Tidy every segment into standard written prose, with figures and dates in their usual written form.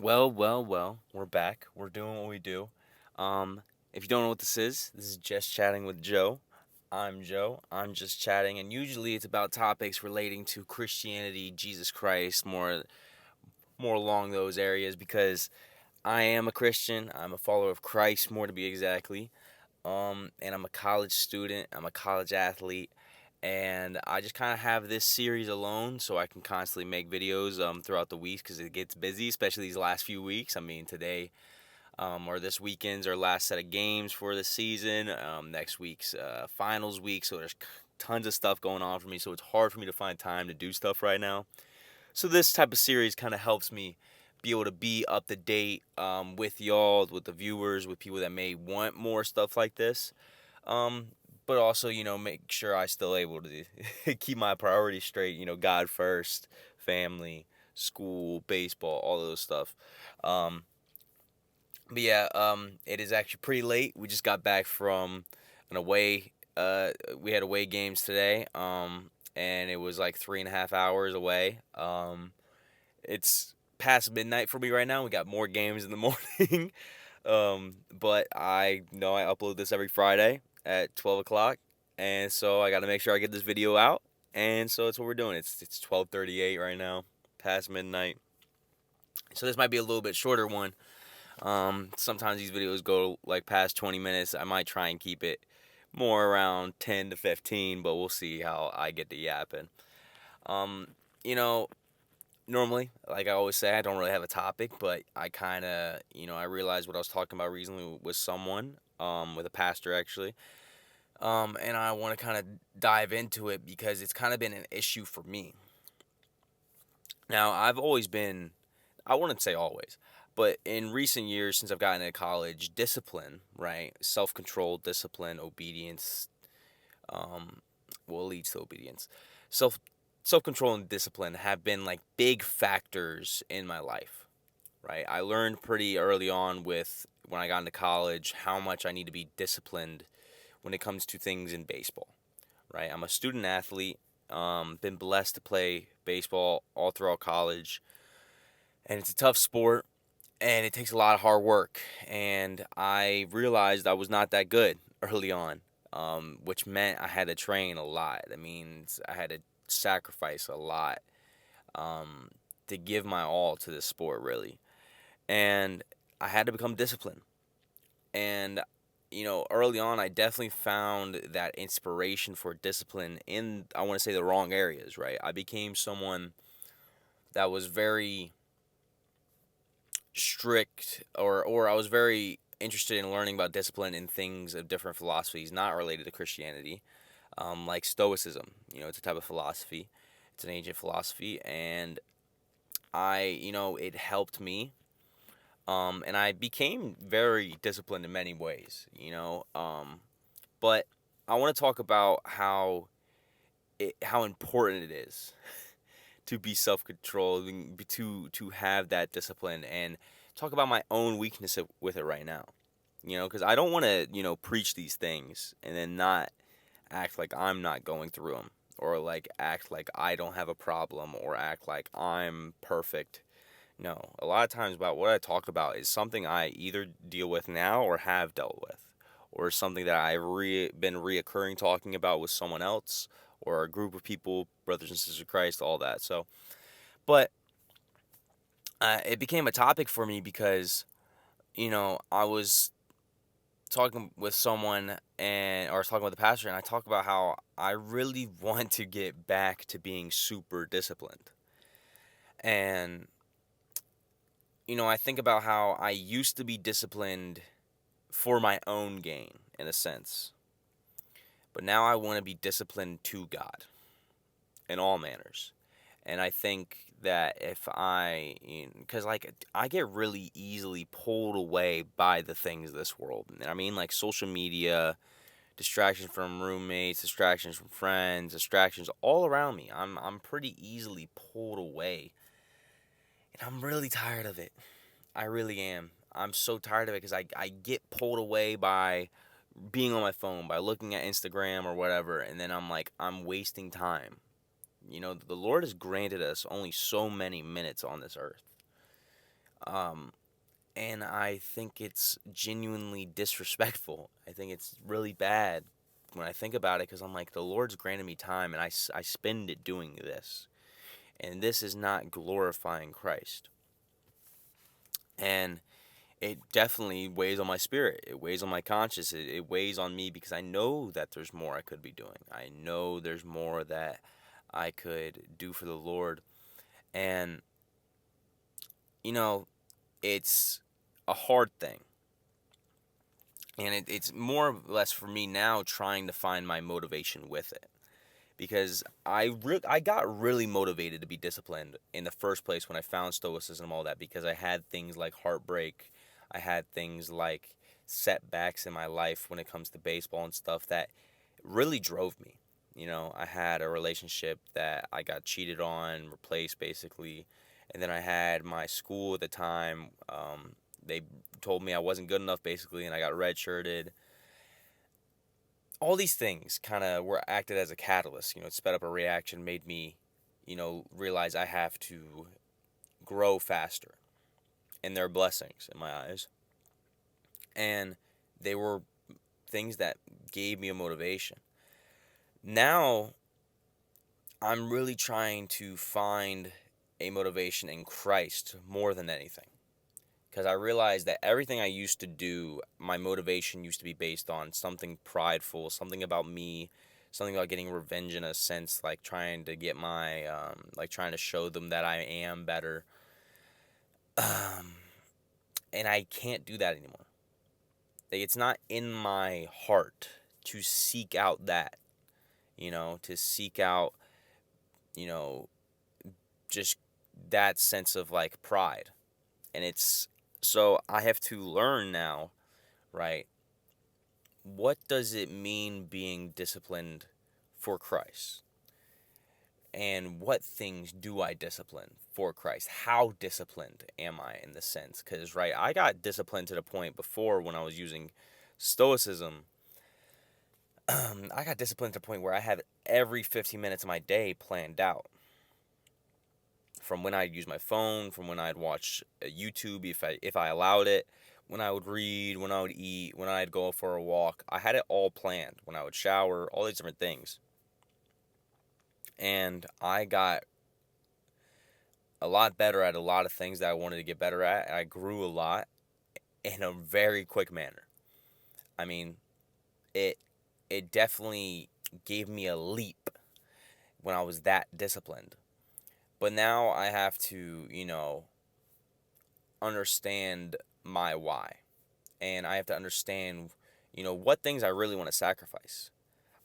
Well, we're back. We're doing what we do. If you don't know what this is Just Chatting with Joe. I'm Joe. I'm just chatting, and usually it's about topics relating to Christianity, Jesus Christ, more along those areas because I am a Christian. I'm a follower of Christ, more to be exactly. And I'm a college student. I'm a college athlete, and I just kind of have this series alone, so I can constantly make videos throughout the weeks because it gets busy, especially these last few weeks. I mean, today or this weekend's our last set of games for the season. Next week's finals week, so there's tons of stuff going on for me. So it's hard for me to find time to do stuff right now. So this type of series kind of helps me be able to be up to date with y'all, with the viewers, with people that may want more stuff like this. Um, but also, make sure I still able to keep my priorities straight. God first, family, school, baseball, all those stuff. Um, but yeah, it is actually pretty late. We just got back from an away. We had away games today. And it was like 3.5 hours away. It's past midnight for me right now. We got more games in the morning. But I know I upload this every Friday at 12 o'clock, and so I got to make sure I get this video out. And so that's what we're doing. It's 12:38 right now, past midnight. So this might be a little bit shorter one. Sometimes these videos go like past 20 minutes. I might try and keep it more around 10 to 15, but we'll see how I get to yapping. Um, you know, Normally, like I always say, I don't really have a topic, but I kind of, I realized what I was talking about recently with someone, with a pastor actually, and I want to kind of dive into it because it's kind of been an issue for me. Now, I've always been, I wouldn't say always, but in recent years since I've gotten into college, discipline, right, self-control, discipline, obedience, um, well, leads to obedience. Self Self control and discipline have been like big factors in my life, right? I learned pretty early on with when I got into college how much I need to be disciplined when it comes to things in baseball, right? I'm a student athlete, been blessed to play baseball all throughout college, and it's a tough sport and it takes a lot of hard work. And I realized I was not that good early on, which meant I had to train a lot. That means I had to sacrifice a lot um, to give my all to this sport, really. And I had to become disciplined. And, early on, I definitely found that inspiration for discipline in, I want to say, the wrong areas, right? I became someone that was very strict, or I was very interested in learning about discipline in things of different philosophies not related to Christianity, like Stoicism. It's a type of philosophy. It's an ancient philosophy, and it helped me. And I became very disciplined in many ways. But I want to talk about how important it is to be self-controlled, and to have that discipline, and talk about my own weakness with it right now. Because I don't want to preach these things and then not act like I'm not going through them, or like act like I don't have a problem, or act like I'm perfect. No, a lot of times about what I talk about is something I either deal with now or have dealt with, or something that I've been reoccurring talking about with someone else or a group of people, brothers and sisters of Christ, all that. So, but it became a topic for me because I was talking with someone, and or I was talking with the pastor, and I talk about how I really want to get back to being super disciplined. And I think about how I used to be disciplined for my own gain, in a sense. But now I want to be disciplined to God in all manners. And I think that if because like I get really easily pulled away by the things of this world. And I mean, like social media, distractions from roommates, distractions from friends, distractions all around me. I'm pretty easily pulled away. And I'm really tired of it. I really am. I'm so tired of it because I get pulled away by being on my phone, by looking at Instagram or whatever, and then I'm like, I'm wasting time. The Lord has granted us only so many minutes on this earth. Um, and I think it's genuinely disrespectful. I think it's really bad when I think about it because I'm like, the Lord's granted me time and I spend it doing this. And this is not glorifying Christ. And it definitely weighs on my spirit. It weighs on my conscience. It weighs on me because I know that there's more I could be doing. I know there's more that I could do for the Lord. And, you know, it's a hard thing. And it's more or less for me now trying to find my motivation with it. Because I got really motivated to be disciplined in the first place when I found stoicism and all that, because I had things like heartbreak, I had things like setbacks in my life when it comes to baseball and stuff that really drove me. I had a relationship that I got cheated on, replaced basically, and then I had my school at the time. They told me I wasn't good enough basically, and I got redshirted. All these things kind of were acted as a catalyst. It sped up a reaction, made me, realize I have to grow faster. And they're blessings in my eyes. And they were things that gave me a motivation. Now, I'm really trying to find a motivation in Christ more than anything. Because I realized that everything I used to do, my motivation used to be based on something prideful, something about me, something about getting revenge in a sense, like trying to get like trying to show them that I am better. Um, and I can't do that anymore. Like, it's not in my heart to seek out that, to seek out, you know, just that sense of like pride. And so I have to learn now, right? What does it mean being disciplined for Christ? And what things do I discipline for Christ? How disciplined am I in this sense? Because, right, I got disciplined to the point before when I was using Stoicism. I got disciplined to the point where I had every 15 minutes of my day planned out. From when I'd use my phone, from when I'd watch YouTube if I allowed it, when I would read, when I would eat, when I'd go for a walk. I had it all planned. When I would shower, all these different things. And I got a lot better at a lot of things that I wanted to get better at. I grew a lot in a very quick manner. I mean, it it definitely gave me a leap when I was that disciplined. But now I have to, understand my why. And I have to understand, what things I really want to sacrifice.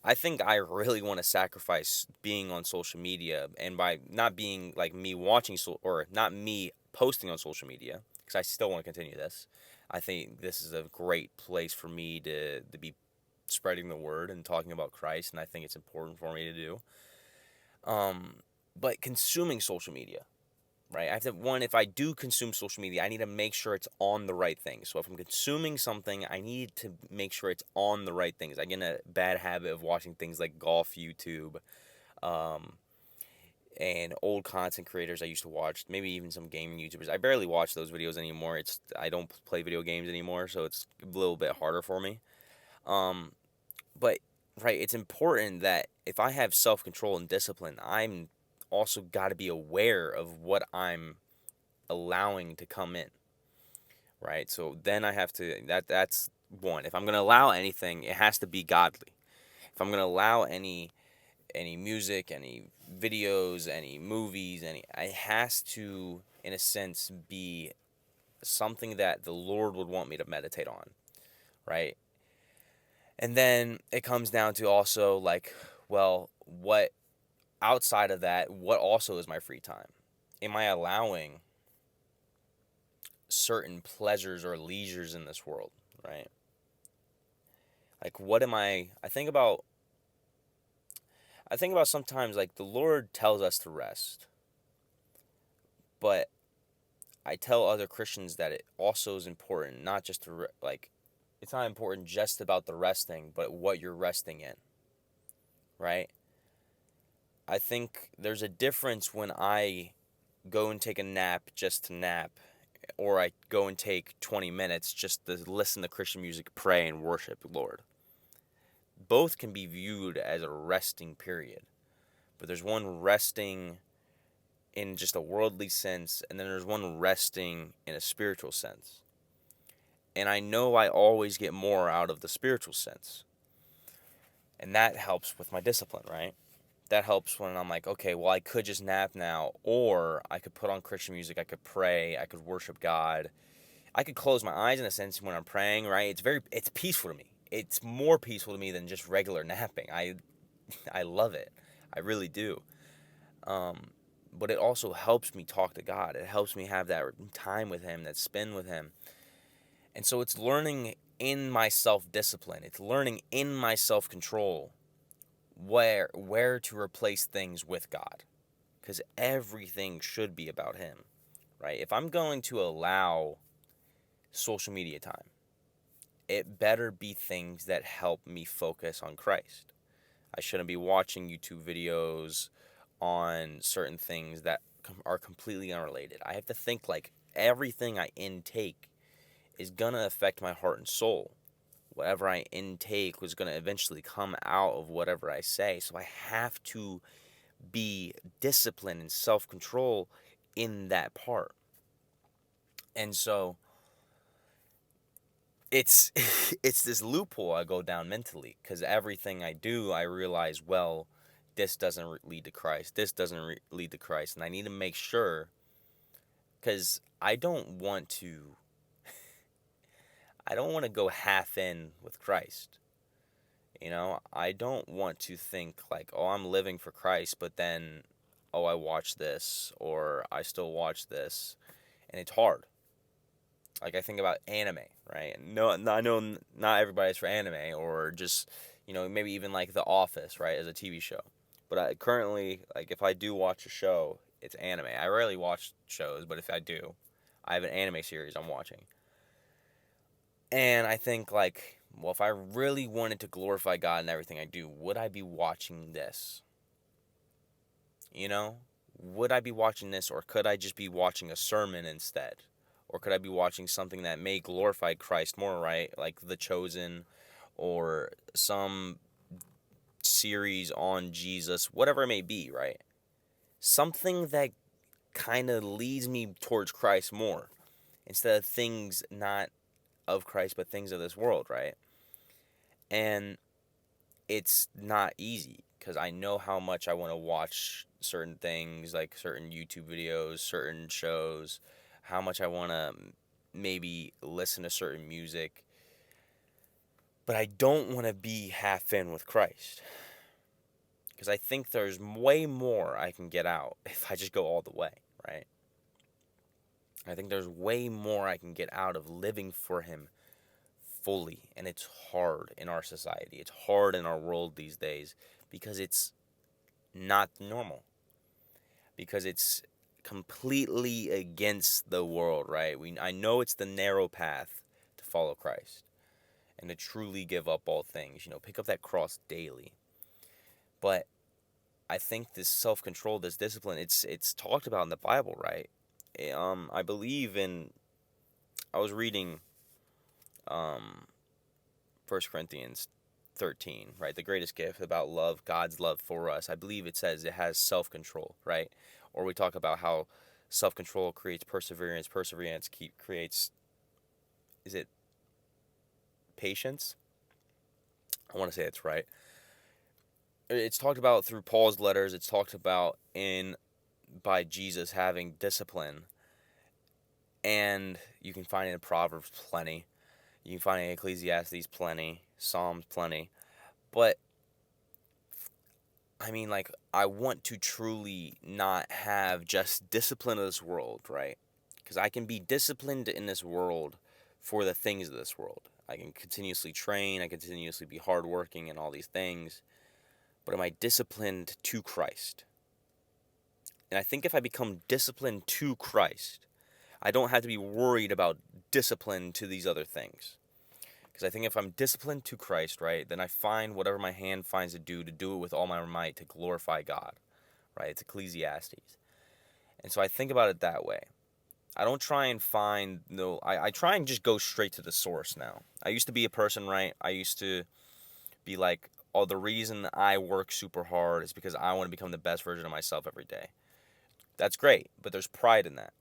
I think I really want to sacrifice being on social media, and by not being like me watching or not me posting on social media, because I still want to continue this. I think this is a great place for me to be spreading the word and talking about Christ, and I think it's important for me to do. Um, but consuming social media, right? I have to, one, if I do consume social media, I need to make sure it's on the right things. So if I'm consuming something, I need to make sure it's on the right things. I get in a bad habit of watching things like golf YouTube, um, and old content creators I used to watch, maybe even some gaming YouTubers. I barely watch those videos anymore. I don't play video games anymore, so it's a little bit harder for me. Um, but right, it's important that if I have self control and discipline, I'm also got to be aware of what I'm allowing to come in, right? So then I have to that's one. If I'm going to allow anything, it has to be godly. If I'm going to allow any music, any videos, any movies, it has to in a sense be something that the Lord would want me to meditate on, right? And then it comes down to also like, well, what outside of that, what also is my free time? Am I allowing certain pleasures or leisures in this world, right? Like, what am I think about sometimes like the Lord tells us to rest, but I tell other Christians that it also is important, not just to like it's not important just about the resting, but what you're resting in, right? I think there's a difference when I go and take a nap just to nap or I go and take 20 minutes just to listen to Christian music, pray, and worship the Lord. Both can be viewed as a resting period, but there's one resting in just a worldly sense, and then there's one resting in a spiritual sense. And I know I always get more out of the spiritual sense, and that helps with my discipline, right? That helps when I'm like, okay, well, I could just nap now, or I could put on Christian music, I could pray, I could worship God. I could close my eyes in a sense when I'm praying, right? It's peaceful to me. It's more peaceful to me than just regular napping. I love it. I really do. But it also helps me talk to God. It helps me have that time with Him, that spend with Him. And so it's learning in my self-discipline. It's learning in my self-control where to replace things with God. Because everything should be about Him, right? If I'm going to allow social media time, it better be things that help me focus on Christ. I shouldn't be watching YouTube videos on certain things that are completely unrelated. I have to think like everything I intake is going to affect my heart and soul. Whatever I intake was going to eventually come out of whatever I say. So I have to be disciplined and self-control in that part. And so it's it's this loophole I go down mentally, because everything I do, I realize, well, this doesn't lead to Christ. This doesn't lead to Christ, and I need to make sure, because I don't want to go half in with Christ. I don't want to think like, oh, I'm living for Christ, but then, oh, I watch this, or I still watch this, and it's hard. Like, I think about anime, right? No, I know not everybody's for anime, or just, maybe even like The Office, right, as a TV show. But I currently, like, if I do watch a show, it's anime. I rarely watch shows, but if I do, I have an anime series I'm watching. And I think, like, well, if I really wanted to glorify God in everything I do, would I be watching this? Would I be watching this, or could I just be watching a sermon instead? Or could I be watching something that may glorify Christ more, right? Like The Chosen, or some series on Jesus, whatever it may be, right? Something that kind of leads me towards Christ more, instead of things not of Christ, but things of this world, right? And it's not easy, because I know how much I want to watch certain things, like certain YouTube videos, certain shows, how much I want to maybe listen to certain music, but I don't want to be half in with Christ, because I think there's way more I can get out if I just go all the way, right? I think there's way more I can get out of living for Him fully, and it's hard in our society. It's hard in our world these days, because it's not normal, because it's completely against the world, right? I know it's the narrow path to follow Christ and to truly give up all things, pick up that cross daily. But I think this self-control, this discipline, it's talked about in the Bible, right? I believe I was reading 1 Corinthians 13, right? The greatest gift, about love, God's love for us. I believe it says it has self-control, right? Or we talk about how self-control creates perseverance. Perseverance creates, is it patience? I want to say it's right. It's talked about through Paul's letters. It's talked about by Jesus having discipline. And you can find it in Proverbs plenty. You can find it in Ecclesiastes plenty. Psalms plenty. But I mean, like, I want to truly not have just discipline of this world, right? Because I can be disciplined in this world for the things of this world. I can continuously train, I can continuously be hardworking and all these things. But am I disciplined to Christ? And I think if I become disciplined to Christ, I don't have to be worried about discipline to these other things. Because I think if I'm disciplined to Christ, right, then I find whatever my hand finds to do it with all my might to glorify God, right? It's Ecclesiastes. And so I think about it that way. I don't try and find no. I try and just go straight to the source now. I used to be a person, right? I used to be like, oh, the reason I work super hard is because I want to become the best version of myself every day. That's great, but there's pride in that.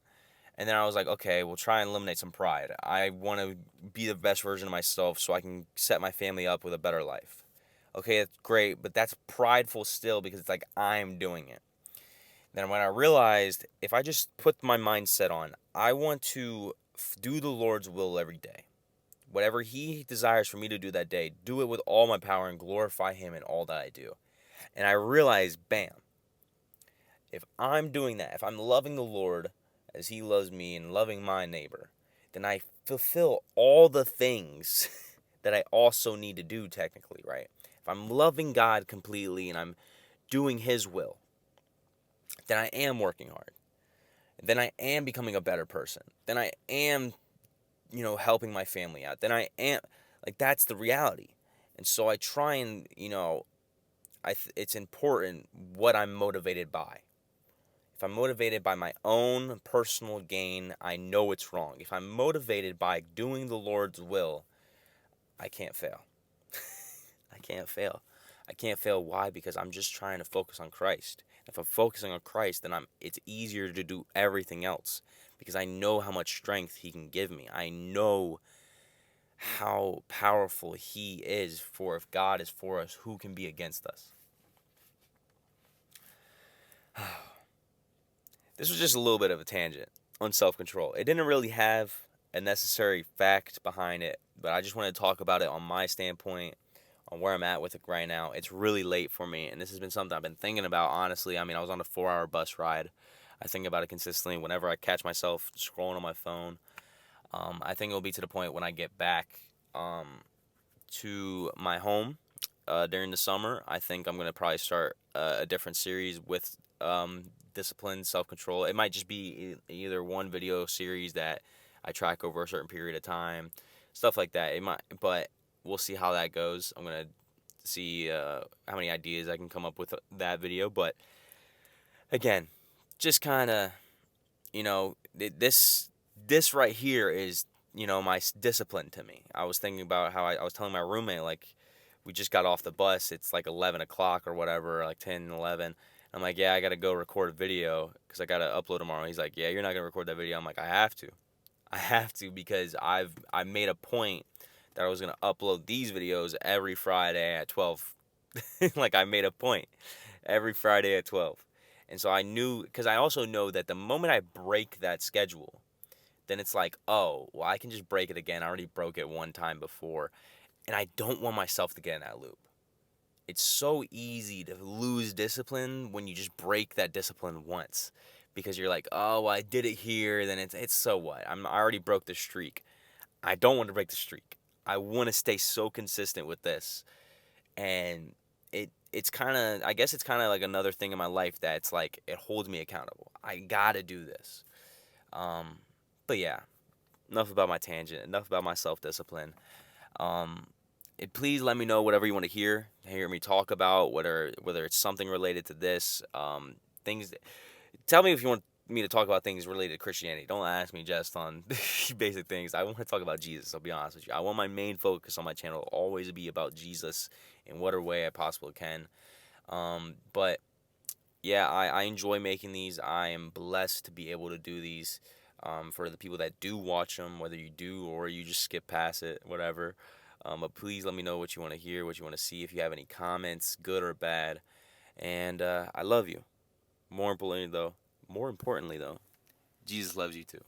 And then I was like, okay, we'll try and eliminate some pride. I want to be the best version of myself so I can set my family up with a better life. Okay, that's great, but that's prideful still because it's like I'm doing it. Then when I realized if I just put my mindset on, I want to do the Lord's will every day. Whatever He desires for me to do that day, do it with all my power and glorify Him in all that I do. And I realized, bam, if I'm doing that, if I'm loving the Lord as He loves me and loving my neighbor, then I fulfill all the things that I also need to do technically, right? If I'm loving God completely and I'm doing His will, then I am working hard. Then I am becoming a better person. Then I am, helping my family out. Then I am, like, that's the reality. And so I try and, it's important what I'm motivated by. If I'm motivated by my own personal gain, I know it's wrong. If I'm motivated by doing the Lord's will, I can't fail. I can't fail. I can't fail. Why? Because I'm just trying to focus on Christ. If I'm focusing on Christ, then it's easier to do everything else because I know how much strength He can give me. I know how powerful He is. For if God is for us, who can be against us? This was just a little bit of a tangent on self-control. It didn't really have a necessary fact behind it, but I just wanted to talk about it on my standpoint, on where I'm at with it right now. It's really late for me, and this has been something I've been thinking about, honestly. I mean, I was on a 4-hour bus ride. I think about it consistently whenever I catch myself scrolling on my phone. I think it'll be to the point when I get back to my home during the summer. I think I'm going to probably start a different series with discipline, self-control. It might just be either one video series that I track over a certain period of time, stuff like that. It might, but we'll see how that goes. I'm gonna see how many ideas I can come up with that video. But again, just kind of, this right here is my discipline to me. I was thinking about how I was telling my roommate, like, we just got off the bus. It's like 11 o'clock or whatever, like 10, 11. I'm like, yeah, I got to go record a video because I got to upload tomorrow. He's like, yeah, you're not going to record that video. I'm like, I have to. I have to because I made a point that I was going to upload these videos every Friday at 12. Like, I made a point every Friday at 12. And so I knew, because I also know that the moment I break that schedule, then it's like, oh, well, I can just break it again. I already broke it one time before. And I don't want myself to get in that loop. It's so easy to lose discipline when you just break that discipline once because you're like, oh, well, I did it here, then it's so what? I already broke the streak. I don't want to break the streak. I want to stay so consistent with this. And it's kind of, I guess it's kind of like another thing in my life that's like it holds me accountable. I got to do this. Um but yeah, enough about my tangent, enough about my self-discipline. Um Please let me know whatever you want to hear me talk about, whether it's something related to this, things. Tell me if you want me to talk about things related to Christianity. Don't ask me just on basic things. I want to talk about Jesus. I'll be honest with you. I want my main focus on my channel to always be about Jesus in whatever way I possibly can. But yeah, I enjoy making these. I am blessed to be able to do these. For the people that do watch them, whether you do or you just skip past it, whatever. But please let me know what you want to hear, what you want to see. If you have any comments, good or bad, and I love you. More importantly, though, Jesus loves you too.